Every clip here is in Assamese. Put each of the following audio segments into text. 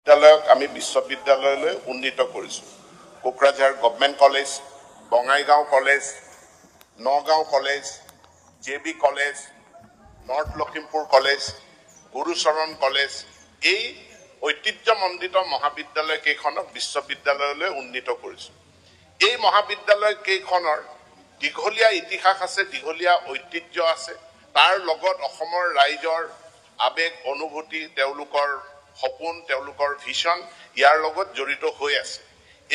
বিদ্যালয়ক আমি বিশ্ববিদ্যালয়লৈ উন্নীত কৰিছোঁ। Kokrajhar government college, Bongaigaon college, Nagaon college, JB college, north Lakhimpur college, Gurucharan college, এই ঐতিহ্যমণ্ডিত মহাবিদ্যালয় কেইখনক বিশ্ববিদ্যালয়লৈ উন্নীত কৰিছোঁ। এই মহাবিদ্যালয় কেইখনৰ দীঘলীয়া ইতিহাস আছে, দীঘলীয়া ঐতিহ্য আছে, তাৰ লগত অসমৰ ৰাইজৰ আবেগ অনুভূতি, তেওঁলোকৰ সপোন, তেওঁলোকৰ ভিজন ইয়াৰ লগত জড়িত হৈ আছে।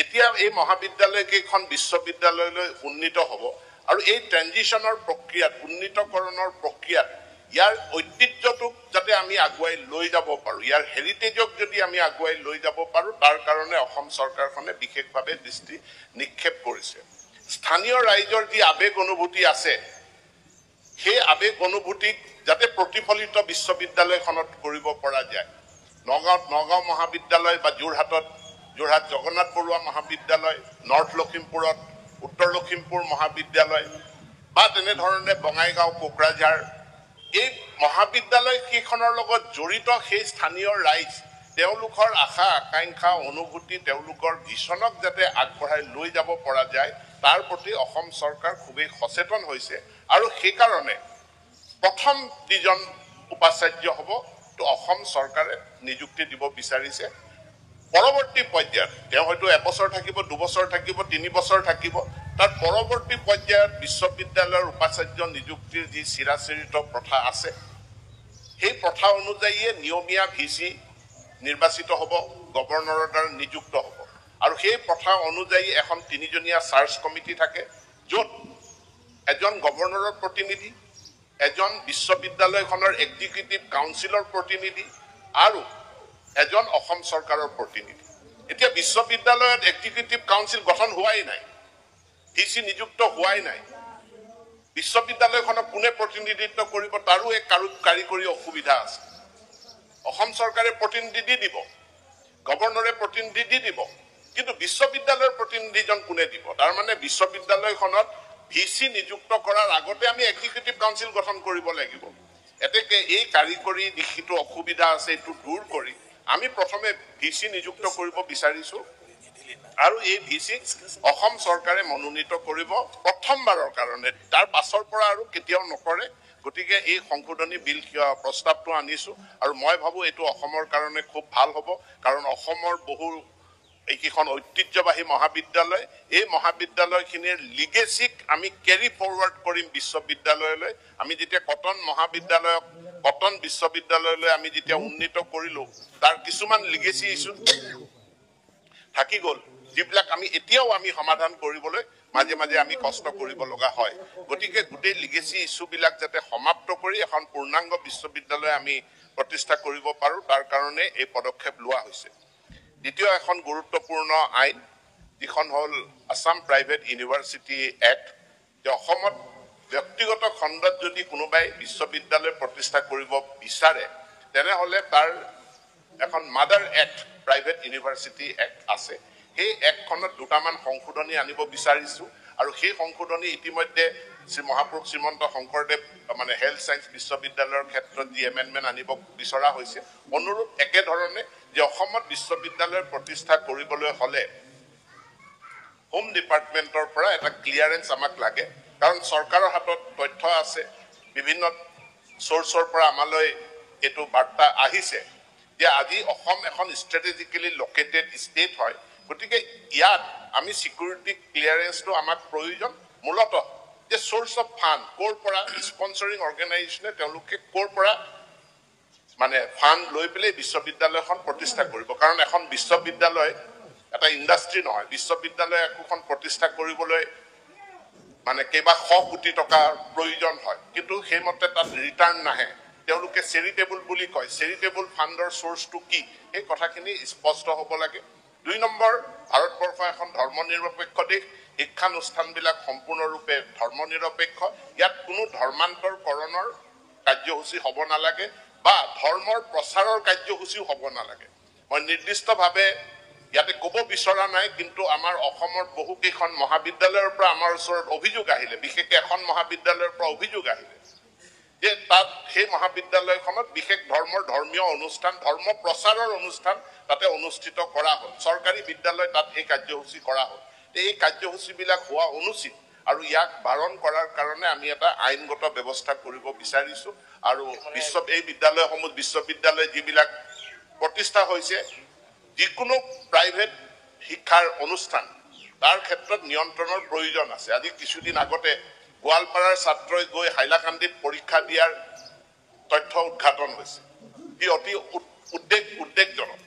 এতিয়া এই মহাবিদ্যালয় কেইখন বিশ্ববিদ্যালয়লৈ উন্নীত হ'ব আৰু এই ট্ৰেনজিশ্যনৰ প্ৰক্ৰিয়াত, উন্নীতকৰণৰ প্ৰক্ৰিয়াত ইয়াৰ ঐতিহ্যটোক যাতে আমি আগুৱাই লৈ যাব পাৰোঁ, ইয়াৰ হেৰিটেজক যদি আমি আগুৱাই লৈ যাব পাৰোঁ, তাৰ কাৰণে অসম চৰকাৰখনে বিশেষভাৱে দৃষ্টি নিক্ষেপ কৰিছে। স্থানীয় ৰাইজৰ যি আবেগ অনুভূতি আছে, সেই আবেগ অনুভূতিক যাতে প্ৰতিফলিত বিশ্ববিদ্যালয়খনত কৰিব পৰা যায়। নগাঁও মহাবিদ্যালয় বা যোৰহাট জগন্নাথ বৰুৱা মহাবিদ্যালয়, নৰ্থ লখিমপুৰত উত্তৰ লখিমপুৰ মহাবিদ্যালয় বা তেনেধৰণে বঙাইগাঁও, কোকৰাঝাৰ, এই মহাবিদ্যালয় কেইখনৰ লগত জড়িত সেই স্থানীয় ৰাইজ, তেওঁলোকৰ আশা আকাংক্ষা অনুভূতি, তেওঁলোকৰ ভিজনক যাতে আগবঢ়াই লৈ যাব পৰা যায়, তাৰ প্ৰতি অসম চৰকাৰ খুবেই সচেতন হৈছে। আৰু সেইকাৰণে প্ৰথম যিজন উপাচাৰ্য হ'ব অসম চৰকাৰে নিযুক্তি দিব বিচাৰিছে। পৰৱৰ্তী পৰ্যায়ত তেওঁ হয়তো এবছৰ থাকিব, 2 বছৰ থাকিব, 3 বছৰ থাকিব, তাৰ পৰৱৰ্তী পৰ্যায়ত বিশ্ববিদ্যালয়ৰ উপাচাৰ্য নিযুক্তিৰ যি চিৰাচৰিত প্ৰথা আছে, সেই প্ৰথা অনুযায়ীয়ে নিয়মীয়া VC নিৰ্বাচিত হ'ব, গভৰ্ণৰৰ দ্বাৰা নিযুক্ত হ'ব। আৰু সেই প্ৰথা অনুযায়ী এখন 3জনীয়া চাৰ্চ কমিটি থাকে, য'ত এজন গভৰ্ণৰৰ প্ৰতিনিধি, এজন বিশ্ববিদ্যালয়খনৰ এক্সিকিউটিভ কাউন্সিলৰ প্ৰতিনিধি আৰু এজন অসম চৰকাৰৰ প্ৰতিনিধি। এতিয়া বিশ্ববিদ্যালয়ত এক্সিকিউটিভ কাউন্সিল গঠন হোৱাই নাই, VC নিযুক্ত হোৱাই নাই। বিশ্ববিদ্যালয়খনক কোনে প্ৰতিনিধিত্ব কৰিব, তাৰো এক কাৰিকৰী অসুবিধা আছে। অসম চৰকাৰে প্ৰতিনিধি দিব, গভৰ্ণৰে প্ৰতিনিধি দিব, কিন্তু বিশ্ববিদ্যালয়ৰ প্ৰতিনিধিজন কোনে দিব? তাৰমানে বিশ্ববিদ্যালয়খনত VC নিযুক্ত কৰাৰ আগতে আমি এক্সিকিউটিভ কাউন্সিল গঠন কৰিব লাগিব। এতেকে এই কাৰিকৰী যিটো অসুবিধা আছে, এইটো দূৰ কৰি আমি প্ৰথমে VC নিযুক্ত কৰিব বিচাৰিছোঁ আৰু এই VC অসম চৰকাৰে মনোনীত কৰিব প্ৰথমবাৰৰ কাৰণে, তাৰ পাছৰ পৰা আৰু কেতিয়াও নকৰে। গতিকে এই সংশোধনী বিল প্ৰস্তাৱটো আনিছোঁ আৰু মই ভাবোঁ এইটো অসমৰ কাৰণে খুব ভাল হ'ব, কাৰণ অসমৰ বহু এইকেইখন ঐতিহ্যবাহী মহাবিদ্যালয়, এই মহাবিদ্যালয়খিনিৰ লিগেচিক আমি কেৰি ফৰৱাৰ্ড কৰিম বিশ্ববিদ্যালয়লৈ। আমি যেতিয়া কটন বিশ্ববিদ্যালয়লৈ আমি যেতিয়া উন্নীত কৰিলোঁ, তাৰ কিছুমান লিগেচি ইছ্যু থাকি গ'ল, যিবিলাক এতিয়াও আমি সমাধান কৰিবলৈ মাজে মাজে আমি কষ্ট কৰিব লগা হয়। গতিকে গোটেই লিগেচি ইছ্যুবিলাক যাতে সমাপ্ত কৰি এখন পূৰ্ণাংগ বিশ্ববিদ্যালয় আমি প্ৰতিষ্ঠা কৰিব পাৰোঁ, তাৰ কাৰণে এই পদক্ষেপ লোৱা হৈছে। দ্বিতীয় এখন গুৰুত্বপূৰ্ণ আইন, যিখন হ'ল আছাম প্ৰাইভেট ইউনিভাৰ্চিটি এক্ট। যে অসমত ব্যক্তিগত খণ্ডত যদি কোনোবাই বিশ্ববিদ্যালয় প্ৰতিষ্ঠা কৰিব বিচাৰে, তেনেহ'লে তাৰ এখন mother act, private university act আছে। সেই এক্টখনত দুটামান সংশোধনী আনিব বিচাৰিছোঁ আৰু সেই সংশোধনী ইতিমধ্যে মহাপুৰুষ শ্ৰীমন্ত শংকৰদেৱ হেল্থ ছায়েন্স বিশ্ববিদ্যালয়ৰ ক্ষেত্ৰত যি এমেণ্ডমেণ্ট আনিব বিচৰা হৈছে, অনুৰূপ একেধৰণে যে অসমত বিশ্ববিদ্যালয় প্ৰতিষ্ঠা কৰিবলৈ হ'লে হোম ডিপাৰ্টমেণ্টৰ পৰা এটা ক্লিয়াৰেঞ্চ আমাক লাগে, কাৰণ চৰকাৰৰ হাতত তথ্য আছে, বিভিন্ন চ'ৰ্চৰ পৰা আমালৈ এইটো বাৰ্তা আহিছে যে আজি অসম এখন ষ্ট্ৰেটেজিকেলি লোকেটেড ষ্টেট হয়। গতিকে ইয়াত আমি ছিকিউৰিটি ক্লিয়াৰেঞ্চটো আমাক প্ৰয়োজন, মূলতঃ যে চ'ৰ্চ অফ ফাণ্ড ক'ৰ পৰা, স্পনচৰিং অৰ্গেনাইজেশ্যনে তেওঁলোকে ক'ৰ পৰা ফাণ্ড লৈ পেলাই বিশ্ববিদ্যালয়খন প্ৰতিষ্ঠা কৰিব। কাৰণ এখন বিশ্ববিদ্যালয় এটা ইণ্ডাষ্ট্ৰী নহয়, বিশ্ববিদ্যালয় একোখন প্ৰতিষ্ঠা কৰিবলৈ কেইবা 100 কোটি টকাৰ প্ৰয়োজন হয়, কিন্তু সেইমতে তাত ৰিটাৰ্ণ নাহে। তেওঁলোকে চেৰিটেবল বুলি কয়, চেৰিটেবল ফাণ্ডৰ চ'ৰ্চটো কি, সেই কথাখিনি স্পষ্ট হ'ব লাগে। 2 নম্বৰ, ভাৰতবৰ্ষ এখন ধৰ্ম নিৰপেক্ষ দেশ, শিক্ষানুষ্ঠানবিলাক সম্পূৰ্ণৰূপে ধৰ্ম নিৰপেক্ষ। ইয়াত কোনো ধৰ্মান্তৰকৰণৰ কাৰ্যসূচী হ'ব নালাগে বা ধৰ্মৰ প্ৰচাৰৰ কাৰ্যসূচীও হ'ব নালাগে। মই নিৰ্দিষ্টভাৱে ইয়াতে ক'ব বিচৰা নাই, কিন্তু আমাৰ অসমৰ বহুকেইখন মহাবিদ্যালয়ৰ পৰা আমাৰ ওচৰত অভিযোগ আহিলে, বিশেষকৈ এখন মহাবিদ্যালয়ৰ পৰা অভিযোগ আহিলে যে তাত সেই মহাবিদ্যালয়খনত বিশেষ ধৰ্মীয় অনুষ্ঠান ধৰ্ম প্ৰচাৰৰ অনুষ্ঠান তাতে অনুষ্ঠিত কৰা হ'ল চৰকাৰী বিদ্যালয় তাত এই কাৰ্যসূচী কৰা হ'ল এই কাৰ্যসূচীবিলাক হোৱা অনুচিত আৰু ইয়াক বাৰণ কৰাৰ কাৰণে আমি এটা আইনগত ব্যৱস্থা কৰিব বিচাৰিছো আৰু এই বিদ্যালয়সমূহ বিশ্ববিদ্যালয় যিবিলাক প্ৰতিষ্ঠা হৈছে যিকোনো প্ৰাইভেট শিক্ষাৰ অনুষ্ঠান তাৰ ক্ষেত্ৰত নিয়ন্ত্ৰণৰ প্ৰয়োজন আছে আজি কিছুদিন আগতে গোৱালপাৰাৰ ছাত্ৰই গৈ হাইলাকান্দিত পৰীক্ষা দিয়াৰ তথ্য উদ্ঘাটন হৈছে ই অতি উদ্বেগজনক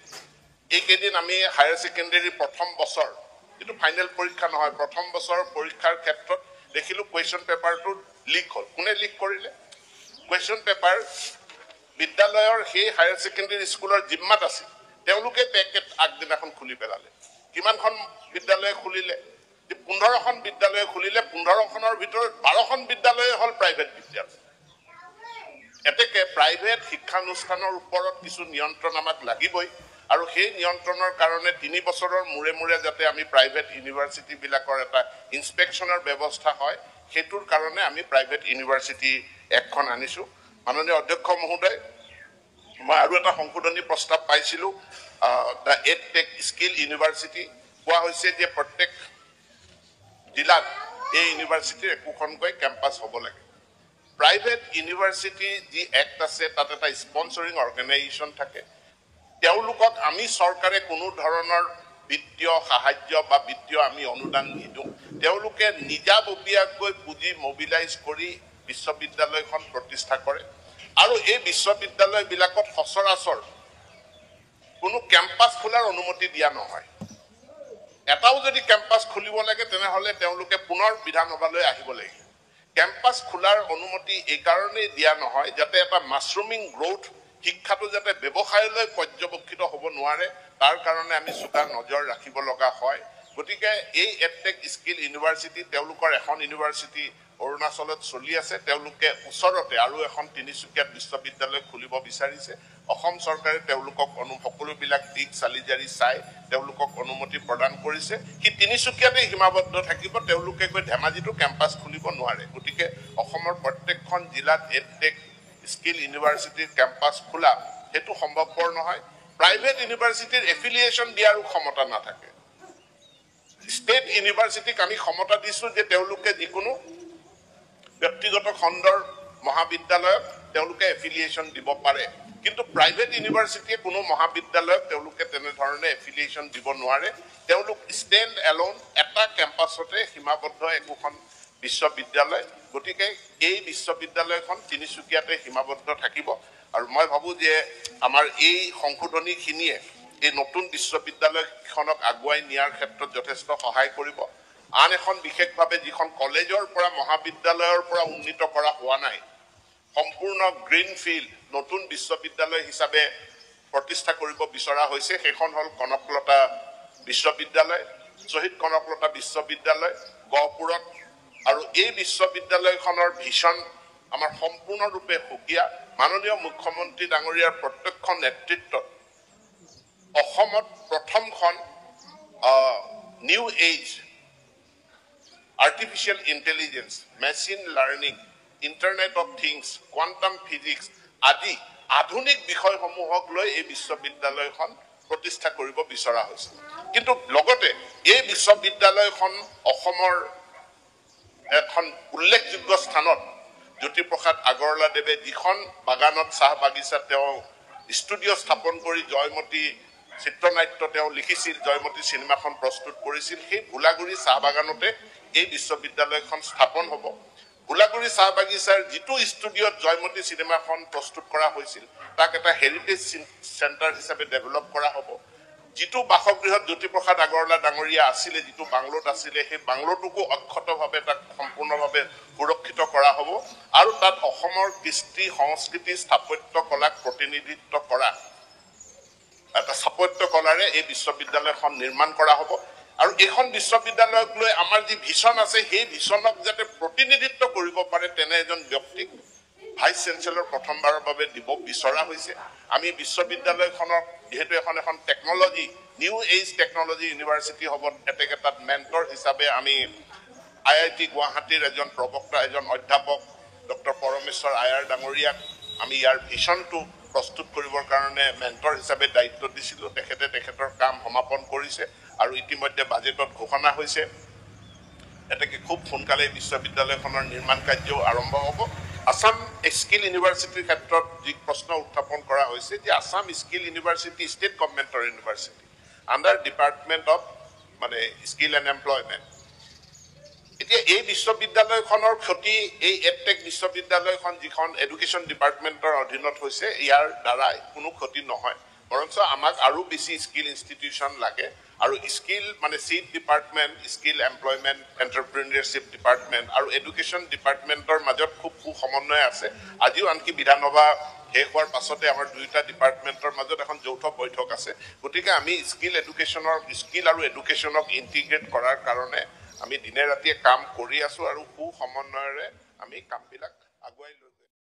এইকেইদিন আমি হায়াৰ ছেকেণ্ডেৰী প্ৰথম বছৰ কিন্তু ফাইনেল পৰীক্ষা নহয় প্ৰথম বছৰৰ পৰীক্ষাৰ ক্ষেত্ৰত দেখিলো কুৱেশ্যন পেপাৰটো লিক হ'ল কোনে লিক কৰিলে কুৱেশ্যন পেপাৰ বিদ্যালয়ৰ সেই হায়াৰ ছেকেণ্ডেৰী স্কুলৰ জিম্মাত আছিল তেওঁলোকে পেকেট আগদিনাখন খুলি পেলালে কিমানখন বিদ্যালয়ে খুলিলে 15খন বিদ্যালয়ে খুলিলে 15খনৰ ভিতৰত 12খন বিদ্যালয়ে হ'ল প্ৰাইভেট বিদ্যালয় এতেকে প্ৰাইভেট শিক্ষানুষ্ঠানৰ ওপৰত কিছু নিয়ন্ত্ৰণ আমাক লাগিবই আৰু সেই নিয়ন্ত্ৰণৰ কাৰণে 3 বছৰৰ মূৰে মূৰে যাতে আমি প্ৰাইভেট ইউনিভাৰ্চিটি বিলাকৰ এটা ইনস্পেকচনৰ ব্যৱস্থা হয় হেতুৰ কাৰণে আমি প্ৰাইভেট ইউনিভাৰ্চিটি এখন আনিছো মাননীয় অধ্যক্ষ মহোদয় মই আৰু এটা সংশোধনী প্ৰস্তাৱ পাইছিলো দা এডটেক স্কিল ইউনিভাৰ্চিটি কোৱা হৈছে যে প্ৰত্যেক জিলাত এই ইউনিভাৰ্চিটিৰ একোখনকৈ কেম্পাছ হ'ব লাগে প্ৰাইভেট ইউনিভাৰ্চিটি যি এক্ট আছে তাত এটা স্পন্সৰিং অৰ্গেনাইজেশ্যন থাকে তেওঁলোকক আমি চৰকাৰে কোনো ধৰণৰ বিত্তীয় সাহায্য বা বিত্তীয় আমি অনুদান নিদিওঁ তেওঁলোকে নিজাববীয়াকৈ পুঁজি মোবিলাইজ কৰি বিশ্ববিদ্যালয়খন প্ৰতিষ্ঠা কৰে আৰু এই বিশ্ববিদ্যালয়বিলাকত সচৰাচৰ কোনো কেম্পাছ খোলাৰ অনুমতি দিয়া নহয় এটাও যদি কেম্পাছ খুলিব লাগে তেনেহলে তেওঁলোকে পুনৰ বিধানসভালৈ আহিব লাগিব কেম্পাছ খোলাৰ অনুমতি এই কাৰণেই দিয়া নহয় যাতে এটা মাছৰুমিং গ্ৰোথ শিক্ষাটো যাতে ব্যৱসায়লৈ পৰ্যবেক্ষিত হ'ব নোৱাৰে তাৰ কাৰণে আমি চোকা নজৰ ৰাখিব লগা হয় গতিকে এই এডটেক স্কিল ইউনিভাৰ্চিটি তেওঁলোকৰ এখন ইউনিভাৰ্চিটি অৰুণাচলত চলি আছে তেওঁলোকে ওচৰতে আৰু এখন তিনিচুকীয়াত বিশ্ববিদ্যালয় খুলিব বিচাৰিছে অসম চৰকাৰে তেওঁলোকক সকলোবিলাক দিক চালিজাৰি চাই তেওঁলোকক অনুমতি প্ৰদান কৰিছে কি তিনিচুকীয়াতে সীমাবদ্ধ থাকিব তেওঁলোকে গৈ ধেমাজিটো কেম্পাছ খুলিব নোৱাৰে গতিকে অসমৰ প্ৰত্যেকখন জিলাত এডটেক স্কিল ইউনিভাৰ্চিটিৰ কেম্পাছ খোলা হেতু সম্ভৱপৰ নহয় প্ৰাইভেট ইউনিভাৰ্চিটিৰ এফিলিয়েশ্যন দিয়াৰো ক্ষমতা নাথাকে ষ্টেট ইউনিভাৰ্চিটিক আমি ক্ষমতা দিছো যে তেওঁলোকে যিকোনো ব্যক্তিগত খণ্ডৰ মহাবিদ্যালয়ত তেওঁলোকে এফিলিয়েশ্যন দিব পাৰে কিন্তু প্ৰাইভেট ইউনিভাৰ্চিটিয়ে কোনো মহাবিদ্যালয়ত তেওঁলোকে তেনেধৰণে এফিলিয়েশ্যন দিব নোৱাৰে তেওঁলোক ষ্টেণ্ড এলোন এটা কেম্পাছতে সীমাবদ্ধ একোখন বিশ্ববিদ্যালয় গতিকে এই বিশ্ববিদ্যালয়খন তিনিচুকীয়াতে সীমাবদ্ধ থাকিব আৰু মই ভাবো যে আমাৰ এই সংশোধনীখিনিয়ে এই নতুন বিশ্ববিদ্যালয়খনক আগুৱাই নিয়াৰ ক্ষেত্ৰত যথেষ্ট সহায় কৰিব আন এখন বিশেষভাৱে যিখন কলেজৰ পৰা মহাবিদ্যালয়ৰ পৰা উন্নীত কৰা হোৱা নাই সম্পূৰ্ণ গ্ৰীণ ফিল্ড নতুন বিশ্ববিদ্যালয় হিচাপে প্ৰতিষ্ঠা কৰিব বিচৰা হৈছে সেইখন হ'ল কনকলতা বিশ্ববিদ্যালয় শ্বহীদ কনকলতা বিশ্ববিদ্যালয় গহপুৰত আৰু এই বিশ্ববিদ্যালয়খনৰ ভিছন আমাৰ সম্পূৰ্ণৰূপে সুকীয়া মাননীয় মুখ্যমন্ত্ৰী ডাঙৰীয়াৰ প্ৰত্যক্ষ নেতৃত্বত অসমত প্ৰথমখন new age artificial intelligence machine learning internet of things quantum physics আদি আধুনিক বিষয়সমূহক লৈ এই বিশ্ববিদ্যালয়খন প্ৰতিষ্ঠা কৰিব বিচৰা হৈছে কিন্তু লগতে এই বিশ্ববিদ্যালয়খন অসমৰ এখন উল্লেখযোগ্য স্থানত জ্যোতিপ্ৰসাদ আগৰৱালাদেৱে যিখন বাগানত চাহ বাগিচা তেওঁ ষ্টুডিঅ' স্থাপন কৰি জয়মতী চিত্ৰনাট্য তেওঁ লিখিছিল জয়মতী চিনেমাখন প্ৰস্তুত কৰিছিল সেই ভোলাগুৰি চাহ বাগানতে এই বিশ্ববিদ্যালয়খন স্থাপন হ'ব ভোলাগুৰি চাহ বাগিচাৰ যিটো ষ্টুডিঅ'ত জয়মতী চিনেমাখন প্ৰস্তুত কৰা হৈছিল তাক এটা হেৰিটেজ চেণ্টাৰ হিচাপে ডেভেলপ কৰা হ'ব যিটো বাসগৃহত জ্যোতিপ্ৰসাদ আগৰৱালা ডাঙৰীয়া আছিলে যিটো বাংলোত আছিলে সেই বাংলোটোকো অক্ষতভাৱে তাক সম্পূৰ্ণভাৱে সুৰক্ষিত কৰা হ'ব আৰু তাত অসমৰ কৃষ্টি সংস্কৃতি স্থাপত্য কলাক প্ৰতিনিধিত্ব কৰা এটা স্থাপত্য কলাৰে এই বিশ্ববিদ্যালয়খন নিৰ্মাণ কৰা হ'ব আৰু এইখন বিশ্ববিদ্যালয়ক লৈ আমাৰ যি ভিছন আছে সেই ভিছনক যাতে প্ৰতিনিধিত্ব কৰিব পাৰে তেনে এজন ব্যক্তিক ভাইচ চেঞ্চেলৰ প্ৰথমবাৰৰ বাবে দিব বিচৰা হৈছে আমি বিশ্ববিদ্যালয়খনক যেহেতু এখন technology new age technology university হ'ব এতেকে তাত মেণ্টৰ হিচাপে আমি IIT গুৱাহাটীৰ এজন প্ৰবক্তা এজন অধ্যাপক ডক্টৰ পৰমেশ্বৰ আয়াৰ ডাঙৰীয়াক আমি ইয়াৰ ভিছনটো প্ৰস্তুত কৰিবৰ কাৰণে মেণ্টৰ হিচাপে দায়িত্ব দিছিলোঁ। তেখেতৰ কাম সমাপন কৰিছে আৰু ইতিমধ্যে বাজেটত ঘোষণা হৈছে এতেকে খুব সোনকালে বিশ্ববিদ্যালয়খনৰ নিৰ্মাণ কাৰ্যও আৰম্ভ হ'ব। আসাম স্কিল ইউনিভাৰ্চিটিৰ ক্ষেত্ৰত যি প্ৰশ্ন উত্থাপন কৰা হৈছে যে আসাম স্কিল ইউনিভাৰ্চিটি ষ্টেট গভৰ্ণমেণ্টৰ ইউনিভাৰ্চিটি আণ্ডাৰ ডিপাৰ্টমেণ্ট অফ মানে স্কিল এণ্ড এমপ্লয়মেণ্ট। এতিয়া এই বিশ্ববিদ্যালয়খনৰ ক্ষতি এই এডটেক বিশ্ববিদ্যালয়খন যিখন এডুকেশ্যন ডিপাৰ্টমেণ্টৰ অধীনত হৈছে ইয়াৰ দ্বাৰাই কোনো ক্ষতি নহয়, বৰঞ্চ আমাক আৰু বেছি স্কিল ইনষ্টিটিউশ্যন লাগে আৰু স্কিল মানে চিট department, skill employment, entrepreneurship department আৰু এডুকেশ্যন ডিপাৰ্টমেণ্টৰ মাজত খুব সুসমন্বয় আছে। আজিও আনকি বিধানসভা শেষ হোৱাৰ পাছতে আমাৰ দুয়োটা ডিপাৰ্টমেণ্টৰ মাজত এখন যৌথ বৈঠক আছে। গতিকে আমি স্কিল আৰু এডুকেশ্যনক ইণ্টিগ্ৰেট কৰাৰ কাৰণে আমি দিনে ৰাতিয়ে কাম কৰি আছো আৰু সুসমন্বয়েৰে আমি কামবিলাক আগুৱাই লৈ